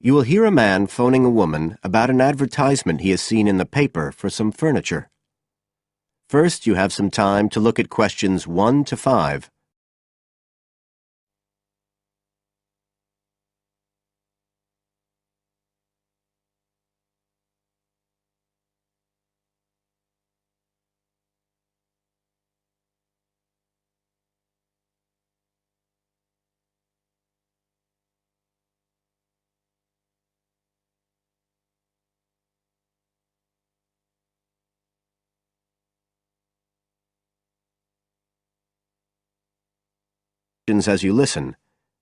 You will hear a man phoning a woman about an advertisement he has seen in the paper for some furniture. First, you have some time to look at questions 1 to 5. As you listen,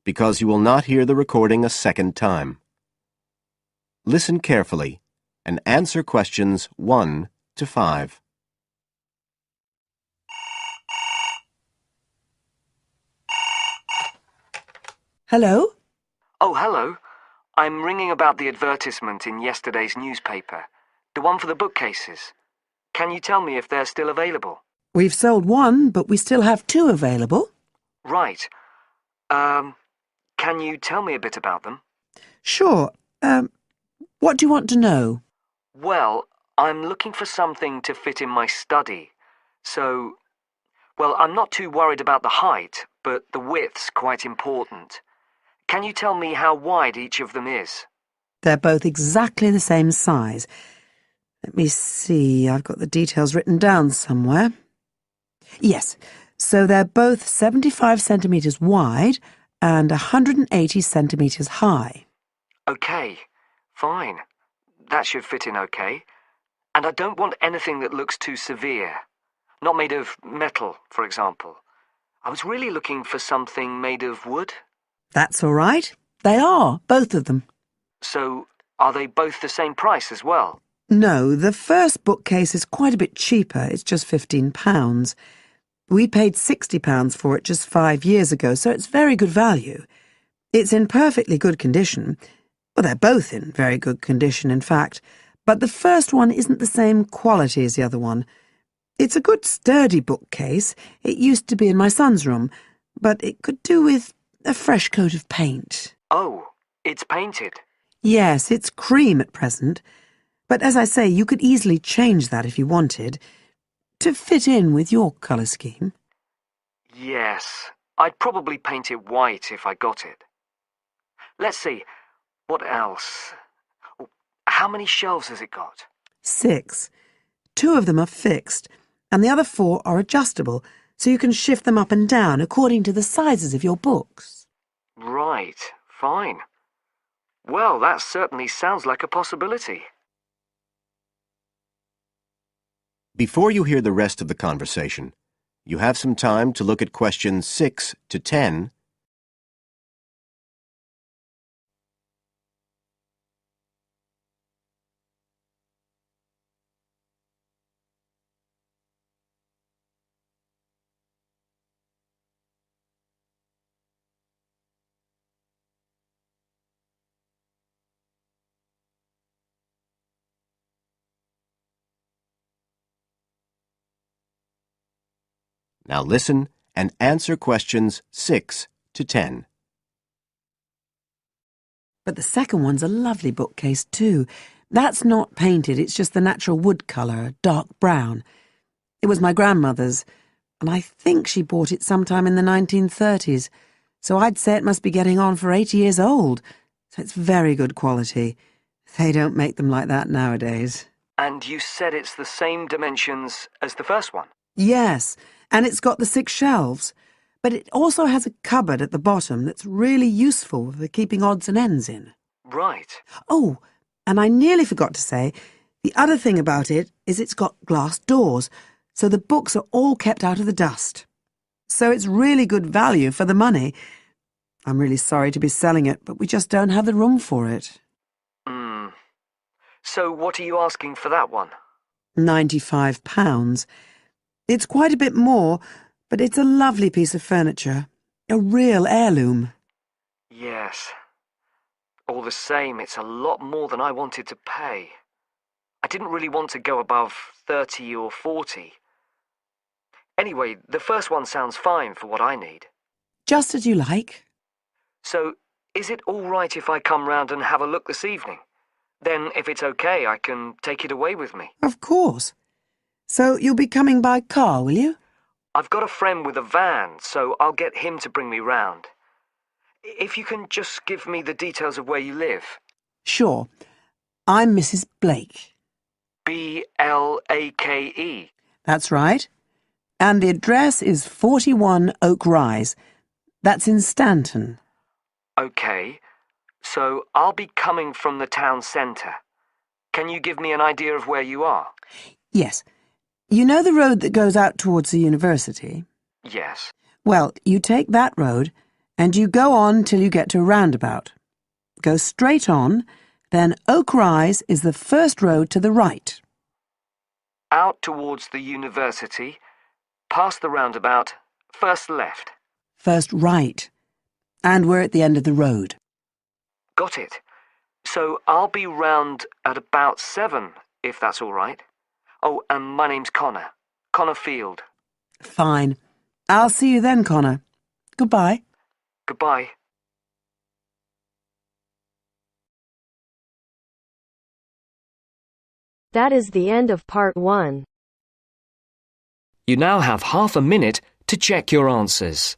because you will not hear the recording a second time. Listen carefully and answer questions 1 to 5. Hello? Oh, hello. I'm ringing about the advertisement in yesterday's newspaper. The one for the bookcases. Can you tell me if they're still available? We've sold one, but we still have two available. Right. Can you tell me a bit about them? Sure. What do you want to know? Well, I'm looking for something to fit in my study. Well, I'm not too worried about the height, but the width's quite important. Can you tell me how wide each of them is? They're both exactly the same size. Let me see, I've got the details written down somewhere. Yes, so they're both 75 centimetres wide and 180 centimetres high. Okay, fine. That should fit in okay. And I don't want anything that looks too severe. Not made of metal, for example. I was really looking for something made of wood. That's all right. They are, both of them. So, are they both the same price as well? No, the first bookcase is quite a bit cheaper. It's just £15. We paid £60 for it just 5 years ago, so it's very good value. It's in perfectly good condition. Well, they're both in very good condition, in fact. But the first one isn't the same quality as the other one. It's a good sturdy bookcase. It used to be in my son's room, but it could do with a fresh coat of paint. Oh, it's painted. Yes, it's cream at present. But as I say, you could easily change that if you wanted, to fit in with your colour scheme. Yes, I'd probably paint it white if I got it. Let's see, what else? Oh, how many shelves has it got? 6. 2 of them are fixed, and the other 4 are adjustable, so you can shift them up and down according to the sizes of your books. Right, fine. Well, that certainly sounds like a possibility. Before you hear the rest of the conversation, you have some time to look at questions 6 to 10. Now listen and answer questions 6 to 10. But the second one's a lovely bookcase too. That's not painted, it's just the natural wood colour, dark brown. It was my grandmother's, and I think she bought it sometime in the 1930s, so I'd say it must be getting on for 80 years old, so it's very good quality. They don't make them like that nowadays. And you said it's the same dimensions as the first one? Yes, and it's got the 6 shelves, but it also has a cupboard at the bottom that's really useful for keeping odds and ends in. Right. Oh, and I nearly forgot to say, the other thing about it is it's got glass doors, so the books are all kept out of the dust. So it's really good value for the money. I'm really sorry to be selling it, but we just don't have the room for it. So what are you asking for that one? £95. It's quite a bit more, but it's a lovely piece of furniture. A real heirloom. Yes. All the same, it's a lot more than I wanted to pay. I didn't really want to go above 30 or 40. Anyway, the first one sounds fine for what I need. Just as you like. So, Is it all right if I come round and have a look this evening? Then, if it's okay, I can take it away with me. Of course. So you'll be coming by car, will you? I've got a friend with a van, so I'll get him to bring me round. If you can just give me the details of where you live. Sure. I'm Mrs. Blake. Blake. That's right. And the address is 41 Oak Rise. That's in Stanton. Okay, so I'll be coming from the town centre. Can you give me an idea of where you are? Yes. You know the road that goes out towards the university? Yes. Well, you take that road and you go on till you get to a roundabout. Go straight on, then Oak Rise is the first road to the right. Out towards the university, past the roundabout, first left. First right. And we're at the end of the road. Got it. So I'll be round at about 7, if that's all right. Oh, and my name's Connor. Connor Field. Fine. I'll see you then, Connor. Goodbye. Goodbye. That is the end of part 1. You now have half a minute to check your answers.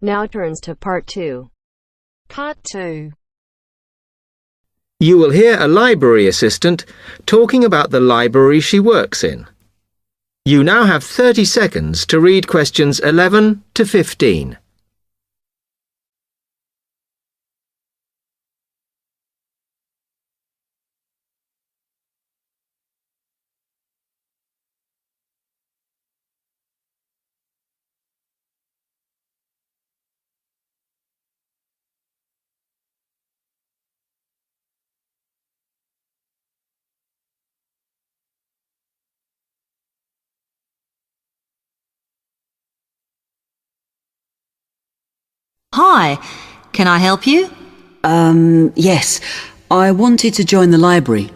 Now turns to part 2. Part 2. You will hear a library assistant talking about the library she works in. You now have 30 seconds to read questions 11 to 15. Hi, can I help you? Yes. I wanted to join the library.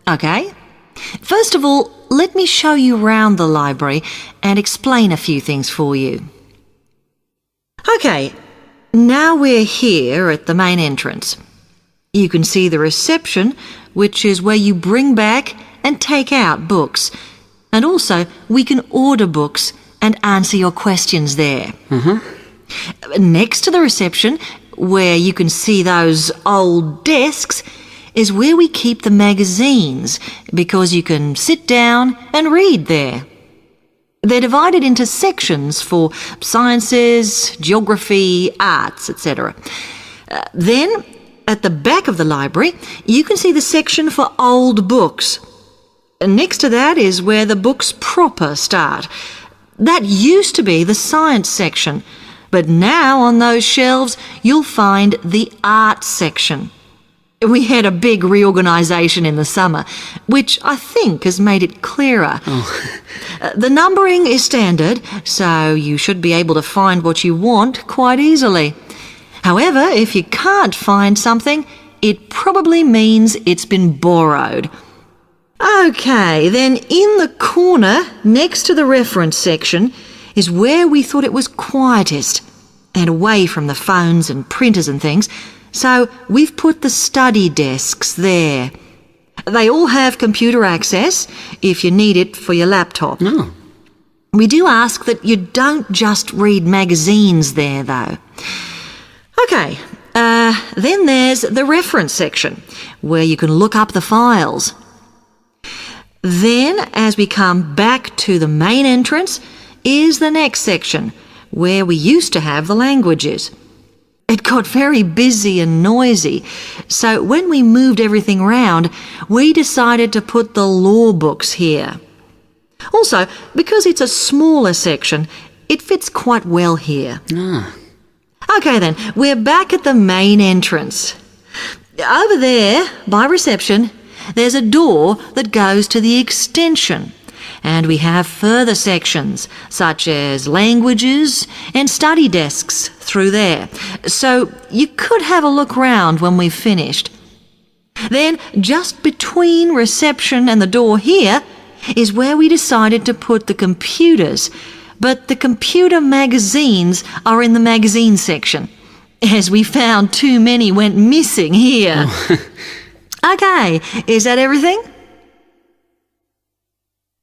Okay. First of all, let me show you round the library and explain a few things for you. Okay, now we're here at the main entrance. You can see the reception, which is where you bring back and take out books. And also, we can order books and answer your questions there. Next to the reception, where you can see those old desks, is where we keep the magazines, because you can sit down and read there. They're divided into sections for sciences, geography, arts, etc. Then, at the back of the library, you can see the section for old books. Next to that is where the books proper start. That used to be the science section, but now on those shelves you'll find the art section. We had a big reorganisation in the summer, which I think has made it clearer. The numbering is standard, so you should be able to find what you want quite easily. However, if you can't find something, it probably means it's been borrowed. Okay, then in the corner next to the reference section is where we thought it was quietest and away from the phones and printers and things, so we've put the study desks there. They all have computer access if you need it for your laptop. We do ask that you don't just read magazines there, though. Okay, then there's the reference section, where you can look up the files. Then, as we come back to the main entrance, is the next section, where we used to have the languages. It got very busy and noisy, so when we moved everything round, we decided to put the law books here. Also, because it's a smaller section, it fits quite well here. Okay then, we're back at the main entrance. Over there, by reception, there's a door that goes to the extension. And we have further sections, such as languages and study desks through there. So you could have a look round when we've finished. Then, just between reception and the door here, is where we decided to put the computers. But the computer magazines are in the magazine section, as we found too many went missing here. OK, is that everything?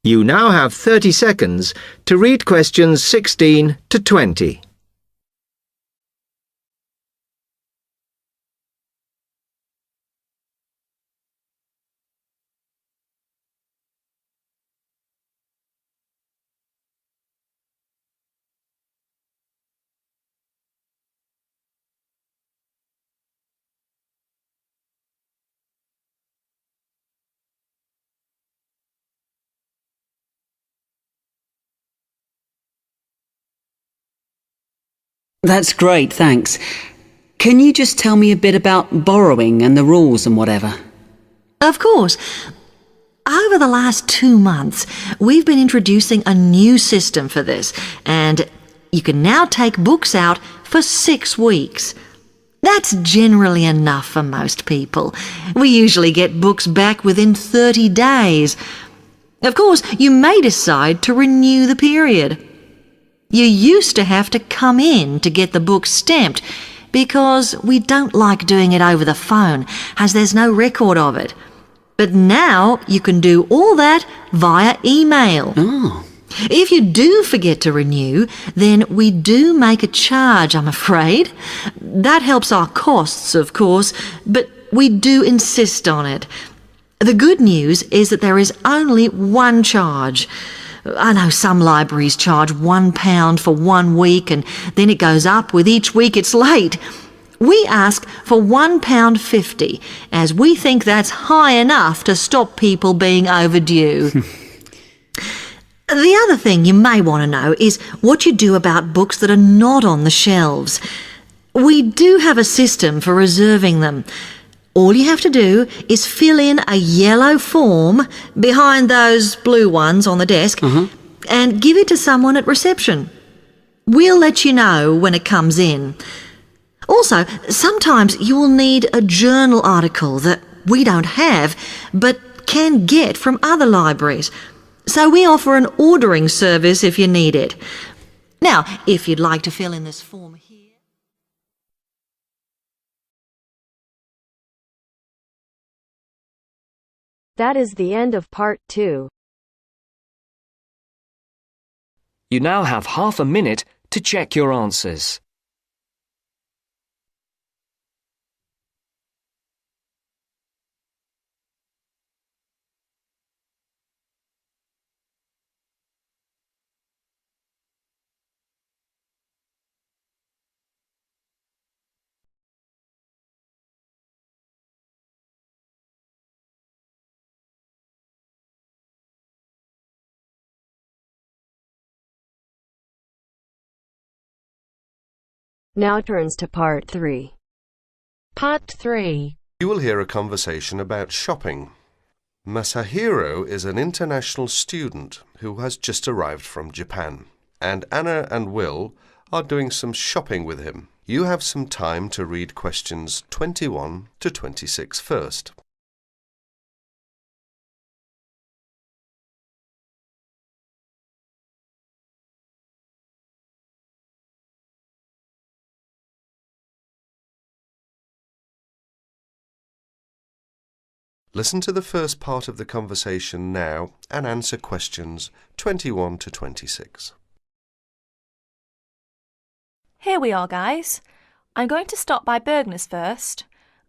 You now have 30 seconds to read questions 16 to 20. That's great, thanks. Can you just tell me a bit about borrowing and the rules and whatever? Of course. Over the last 2 months, we've been introducing a new system for this, and you can now take books out for 6 weeks. That's generally enough for most people. We usually get books back within 30 days. Of course, you may decide to renew the period. You used to have to come in to get the book stamped because we don't like doing it over the phone, as there's no record of it. But now you can do all that via email. Oh. If you do forget to renew, then we do make a charge, I'm afraid. That helps our costs, of course, but we do insist on it. The good news is that there is only one charge. I know some libraries charge £1 for 1 week and then it goes up with each week it's late. We ask for £1.50 as we think that's high enough to stop people being overdue. The other thing you may want to know is what you do about books that are not on the shelves. We do have a system for reserving them. All you have to do is fill in a yellow form behind those blue ones on the desk and give it to someone at reception. We'll let you know when it comes in. Also, sometimes you will need a journal article that we don't have but can get from other libraries. So we offer an ordering service if you need it. Now, if you'd like to fill in this form here. That is the end of part 2. You now have half a minute to check your answers. Now turns to part 3. Part 3. You will hear a conversation about shopping. Masahiro is an international student who has just arrived from Japan, and Anna and Will are doing some shopping with him. You have some time to read questions 21 to 26 first. Listen to the first part of the conversation now and answer questions 21 to 26. Here we are, guys. I'm going to stop by Bergner's first.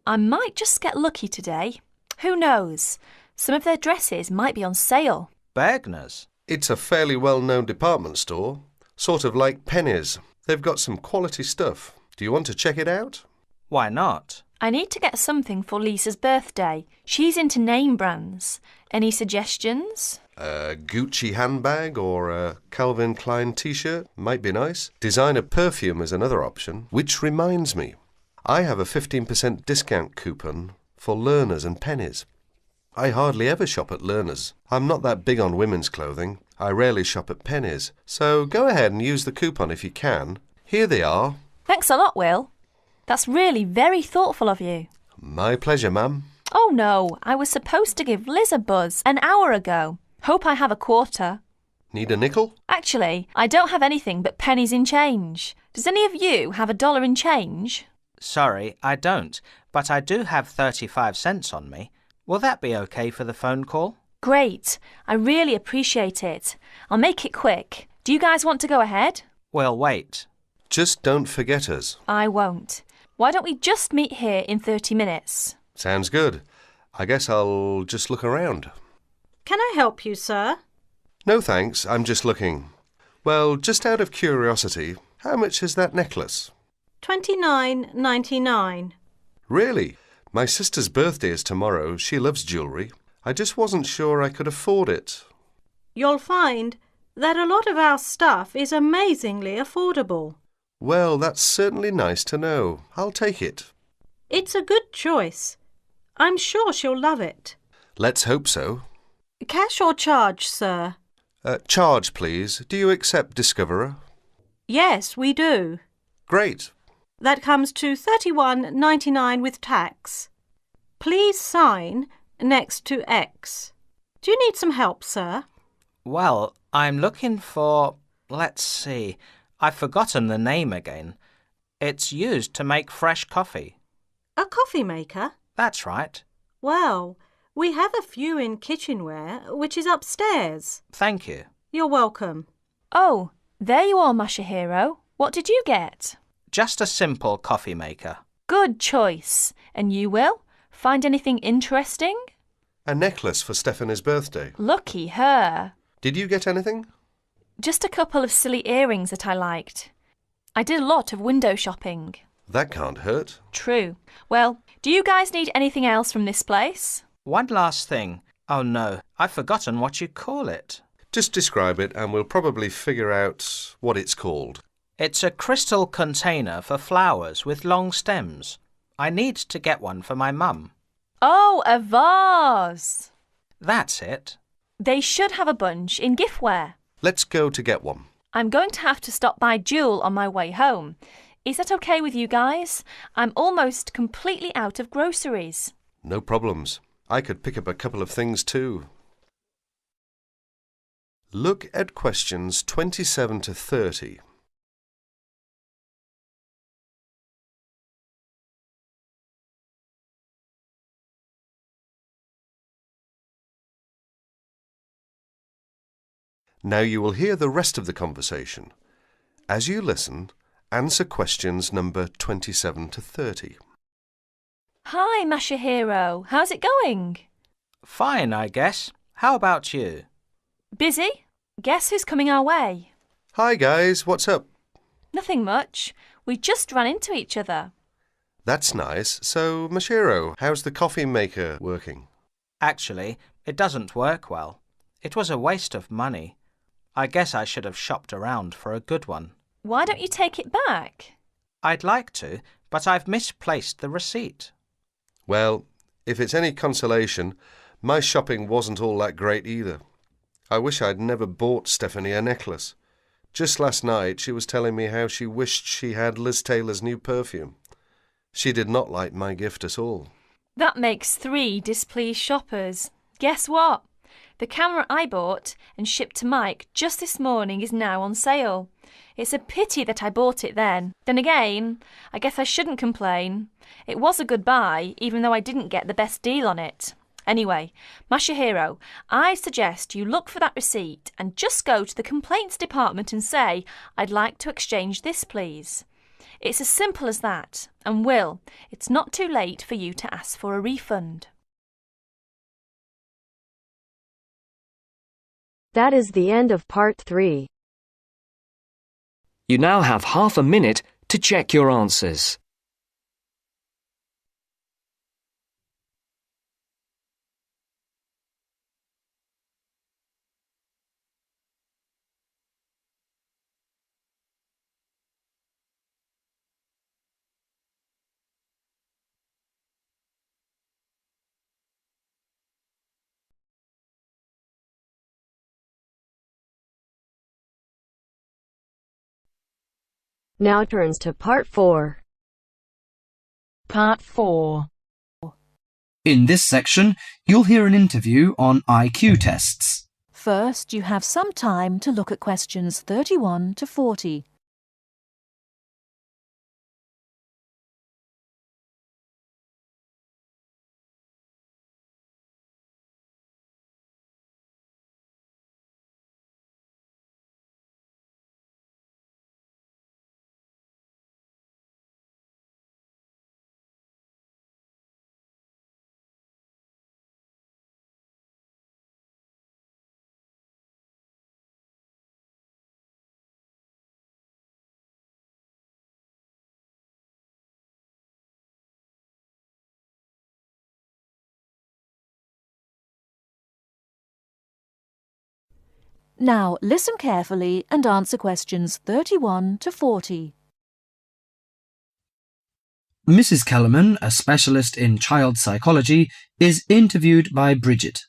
I might just get lucky today. Who knows? Some of their dresses might be on sale. Bergner's? It's a fairly well-known department store, sort of like Penny's. They've got some quality stuff. Do you want to check it out? Why not? I need to get something for Lisa's birthday. She's into name brands. Any suggestions? A Gucci handbag or a Calvin Klein t-shirt might be nice. Designer perfume is another option. Which reminds me, I have a 15% discount coupon for Learners and Pennies. I hardly ever shop at Learner's. I'm not that big on women's clothing. I rarely shop at Penny's. So go ahead and use the coupon if you can. Here they are. Thanks a lot, Will. That's really very thoughtful of you. My pleasure, ma'am. Oh no, I was supposed to give Liz a buzz an hour ago. Hope I have a quarter. Need a nickel? Actually, I don't have anything but pennies in change. Does any of you have $1 in change? Sorry, I don't, but I do have 35 cents on me. Will that be okay for the phone call? Great. I really appreciate it. I'll make it quick. Do you guys want to go ahead? We'll wait. Just don't forget us. I won't. Why don't we just meet here in 30 minutes? Sounds good. I guess I'll just look around. Can I help you, sir? No thanks, I'm just looking. Well, just out of curiosity, how much is that necklace? $29.99. Really? My sister's birthday is tomorrow. She loves jewellery. I just wasn't sure I could afford it. You'll find that a lot of our stuff is amazingly affordable. Well, that's certainly nice to know. I'll take it. It's a good choice. I'm sure she'll love it. Let's hope so. Cash or charge, sir? Charge, please. Do you accept Discoverer? Yes, we do. Great. That comes to $31.99 with tax. Please sign next to X. Do you need some help, sir? Well, I'm looking for... Let's see. I've forgotten the name again. It's used to make fresh coffee. A coffee maker? That's right. Well, we have a few in kitchenware, which is upstairs. Thank you. You're welcome. Oh, there you are, Masahiro. What did you get? Just a simple coffee maker. Good choice. And you, Will? Find anything interesting? A necklace for Stephanie's birthday. Lucky her. Did you get anything? Just a couple of silly earrings that I liked. I did a lot of window shopping. That can't hurt. True. Well, do you guys need anything else from this place? One last thing. Oh no, I've forgotten what you call it. Just describe it and we'll probably figure out what it's called. It's a crystal container for flowers with long stems. I need to get one for my mum. Oh, a vase. That's it. They should have a bunch in giftware. Let's go to get one. I'm going to have to stop by Jewel on my way home. Is that okay with you guys? I'm almost completely out of groceries. No problems. I could pick up a couple of things too. Look at questions 27 to 30. Now you will hear the rest of the conversation. As you listen, answer questions number 27 to 30. Hi, Masahiro. How's it going? Fine, I guess. How about you? Busy? Guess who's coming our way? Hi guys, what's up? Nothing much. We just ran into each other. That's nice. So, Mashiro, how's the coffee maker working? Actually, it doesn't work well. It was a waste of money. I guess I should have shopped around for a good one. Why don't you take it back? I'd like to, but I've misplaced the receipt. Well, if it's any consolation, my shopping wasn't all that great either. I wish I'd never bought Stephanie a necklace. Just last night she was telling me how she wished she had Liz Taylor's new perfume. She did not like my gift at all. That makes 3 displeased shoppers. Guess what? The camera I bought and shipped to Mike just this morning is now on sale. It's a pity that I bought it then. Then again, I guess I shouldn't complain. It was a good buy, even though I didn't get the best deal on it. Anyway, Masahiro, I suggest you look for that receipt and just go to the complaints department and say, I'd like to exchange this, please. It's as simple as that. And Will, it's not too late for you to ask for a refund. That is the end of part 3. You now have half a minute to check your answers. Now turns to Part 4. Part 4. In this section, you'll hear an interview on IQ tests. First, you have some time to look at questions 31 to 40. Now listen carefully and answer questions 31 to 40. Mrs. Kellerman, a specialist in child psychology, is interviewed by Bridget.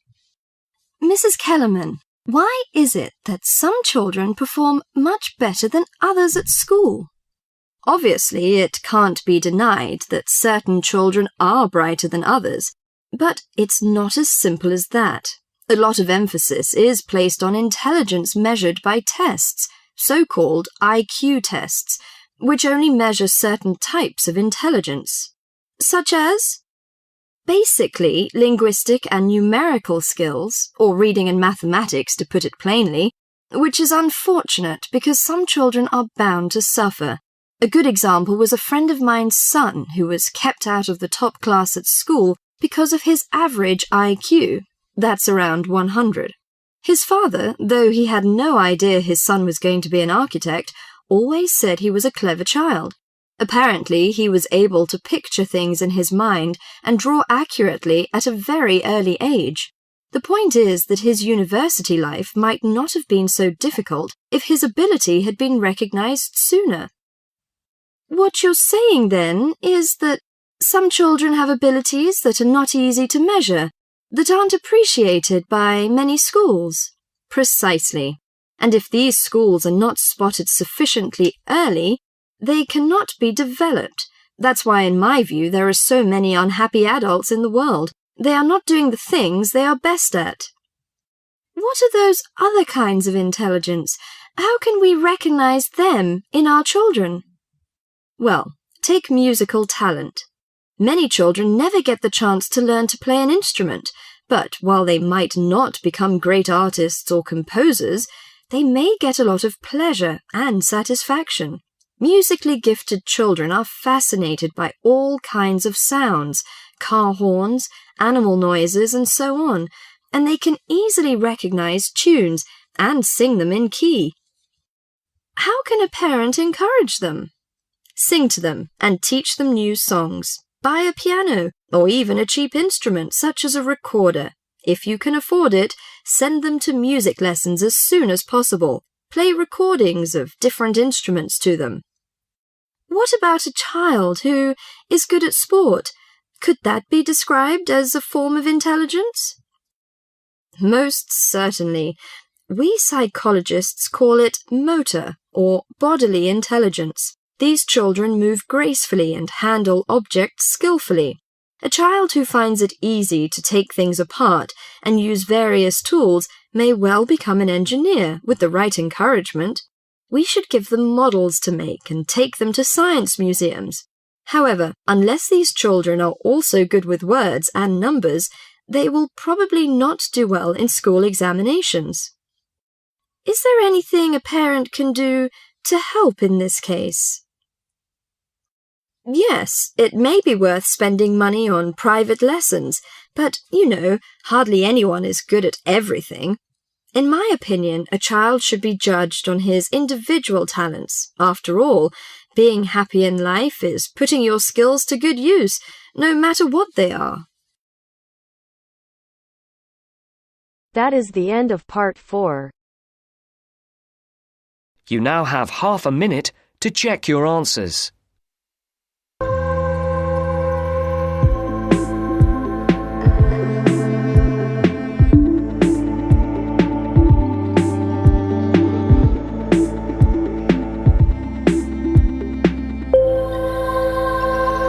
Mrs. Kellerman, why is it that some children perform much better than others at school? Obviously, it can't be denied that certain children are brighter than others, but it's not as simple as that. A lot of emphasis is placed on intelligence measured by tests, so-called IQ tests, which only measure certain types of intelligence, such as basically linguistic and numerical skills, or reading and mathematics to put it plainly, which is unfortunate because some children are bound to suffer. A good example was a friend of mine's son who was kept out of the top class at school because of his average IQ. That's around 100. His father, though he had no idea his son was going to be an architect, always said he was a clever child. Apparently, he was able to picture things in his mind and draw accurately at a very early age. The point is that his university life might not have been so difficult if his ability had been recognized sooner. What you're saying, then, is that some children have abilities that are not easy to measure, that aren't appreciated by many schools. Precisely. And if these schools are not spotted sufficiently early, they cannot be developed. That's why, in my view, there are so many unhappy adults in the world. They are not doing the things they are best at. What are those other kinds of intelligence? How can we recognize them in our children? Well, take musical talent. Many children never get the chance to learn to play an instrument, but while they might not become great artists or composers, they may get a lot of pleasure and satisfaction. Musically gifted children are fascinated by all kinds of sounds, car horns, animal noises, and so on, and they can easily recognize tunes and sing them in key. How can a parent encourage them? Sing to them and teach them new songs. Buy a piano, or even a cheap instrument such as a recorder. If you can afford it, send them to music lessons as soon as possible. Play recordings of different instruments to them. What about a child who is good at sport? Could that be described as a form of intelligence? Most certainly. We psychologists call it motor or bodily intelligence. These children move gracefully and handle objects skillfully. A child who finds it easy to take things apart and use various tools may well become an engineer with the right encouragement. We should give them models to make and take them to science museums. However, unless these children are also good with words and numbers, they will probably not do well in school examinations. Is there anything a parent can do to help in this case? Yes, it may be worth spending money on private lessons, but, hardly anyone is good at everything. In my opinion, a child should be judged on his individual talents. After all, being happy in life is putting your skills to good use, no matter what they are. That is the end of Part 4. You now have half a minute to check your answers.